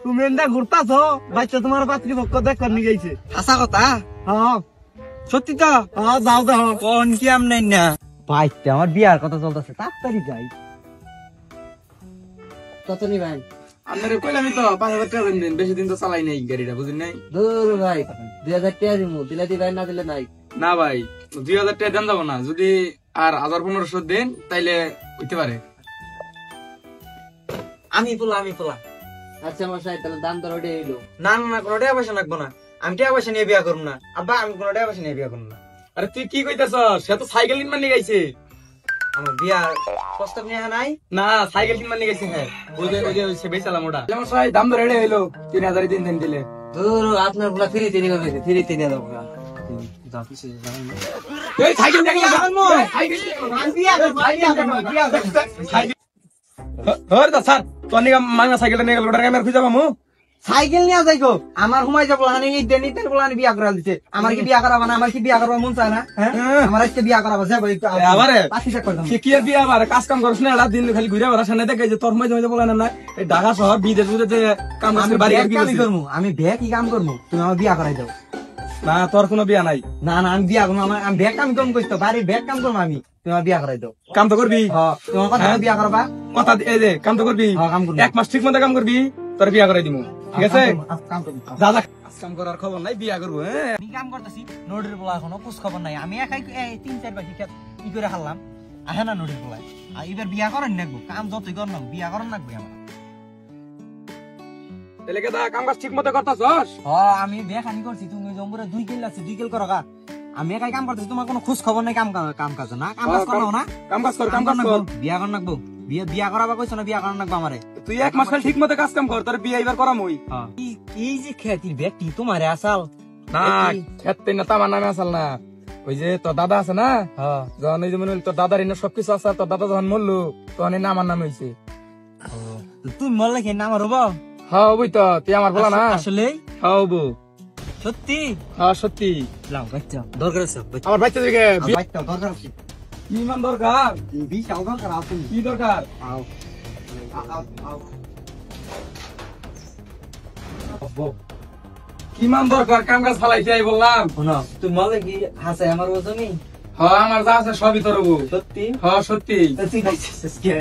তুমি এন্দা ঘুরতাছ বাচ্চা তোমার পাত্রীপক্ষ দেখ করনি গেছে হাসা কথা হ্যাঁ সত্যি তো হ্যাঁ যাও যাও কোন কি আম নাই না বাইতে আমার বিয়ার কথা চলতেছে তাড়াতাড়ি যাই কত নি ভাই আপনারে কইলামই তো 5000 টাকা দিন বেশি দিন তো চালাই নাই গাড়িটা বুঝেন নাই দূর ভাই 2000 টাকা দিমু দিলে দিবাই না দিলে নাই না ভাই 2000 টাকা দেন যাব না যদি আর 1500 দেন তাইলে হইতে পারে আমি পোলা আচ্ছা মশাই তাহলে দাম দর ওটাই হইলো না না না কোনো টাকা পয়সা লাগবো না আমি টাকা পয়সা নিয়ে বিয়া করবো না আব্বা আমি কোনো টাকা পয়সা নিয়ে বিয়া করবো না আরে তুই কি কইতাছ সে তো সাইকেল কিনবার নিয়ে গেছে আমার বিয়া প্রস্তাব নিয়ে নাই না সাইকেল কিনবার নিয়ে গেছে হ্যাঁ ওই যে সে বেচালাম ওটা যেমন সবাই দাম ধরে রেডি হইলো 3000 দিন দেন দিলে দূর আপনার পুরা ফ্রি তিনি করবে ফ্রি তিনি দাও এই সাইকেল দেখলে হর দা স্যার তো নিগা মাঙ্গা সাইকেলটা নিয়ে গেল ওটার আমি আর খুঁজে পামু সাইকেল নিয়ে যাইগো আমার হুমাই যাবো হানি নিতেন বলে বিয়া করা দিতে আমার কি বিয়া করাবা না আমার কি বিয়া করবা মন চায় না হ্যাঁ আমার আজকে বিয়া করাবা যাবো একটু আবারে পাঁচি টাকা করে দাও কি আর বিয়া আবার কাজ কাম করছ না এটা দিন খালি ঘুরে বেড়া সামনে দেখে যে তোর মাঝে বলে না এই ঢাকা শহর বিদেশ বিদেশে কাম করছিস বাড়ি কি করবো আমি বিয়া কি কাম করবো তুমি আমার বিয়া করাই দাও না তোর কোনো বিয়া নাই না না আমি বিয়া করবো আমি ব্যাগ কাম কম করছি বাড়ির ব্যাগ কাম করবো আমি তুমি আমার বিয়া করাই দাও কাম তো করবি তোমার কথা বিয়া করবা কথা এই যে কাম তো করবি কাম করবো 1 মাস ঠিক মতো কাম করবি তোর বিয়া করাই দিমু ঠিক আছে কাম করবো যা যা কাম করার খবর নাই বিয়া করবো হ্যাঁ আমি কাম করতেছি নোডের বলা এখনো খোঁজ খবর নাই আমি একাই 3-4 বাকি ই করে হারলাম আহে না নোডের বলা আর এবার বিয়া করেন নাকবো কাম যতই কর না বিয়া করেন নাকবো আমার তাহলে কেদা কাম কাজ ঠিক মতো করতাছস আমি বিয়া খানি করছি তুমি জম্বুরে 2 কিল আছে 2 কিল করো গা আমি একাই কাম করতেছি তোমার কোনো খোঁজ খবর নাই কাম কাজ না কাম কাজ করো না কাম কাজ কর বিয়া কর নাকবো বিয়া করাবা কইছ না বিয়া করার নাকবো আমারে তুই 1 মাস খালি ঠিক মতো কাজ কাম কর তোর বিয়া এবার করাম হই এই যে খ্যাতির ব্যক্তি তোমারে আসাল না খেতে না তামার নামে আসল না ওই যে তোর দাদা আছে না যখন ওই যে মনে হল তোর দাদার এনে সবকিছু আছে তোর দাদা যখন মরলো তখন এই নামার নাম হয়েছে তুমি মরলে কি নাম হবো হ্যাঁ বই তো তুই আমার বলা না আসলে হ্যাঁ বো সত্যি হ্যাঁ সত্যি লাও বাচ্চা দরকার আছে আমার বাচ্চা দিকে বাচ্চা দরকার আছে কি মান দরকার বিশ দরকার আছে কি দরকার আও কি মান দরকার কাম কাজ ফালাইতে আই বললাম শোনো তুই মরলে কি হাসে আমার ওজনই হ্যাঁ আমার যা আছে সবই তোর বউ সত্যি হ্যাঁ সত্যি তুই খাইছিস কে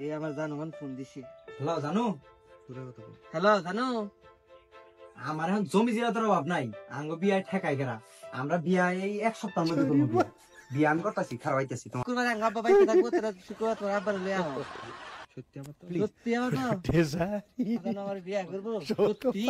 এই আমার জানুমান ফোন দিছি হ্যালো জানু হ্যালো জানু আমার এখন জমি জিরাতের অভাব নাই আঙ্গ বিয়া ঠেকাই গেরা আমরা বিয়া এই 1 সপ্তাহের মধ্যে করবো বিয়া আমি করতেছি খারাপ হইতেছি তোমার কুরবান আঙ্গা বাবা বাইতে থাকবো তোরা শুক্রবার তোর আব্বার লইয়া সত্যি আমার সত্যি আমার তো আমার বিয়া করবো সত্যি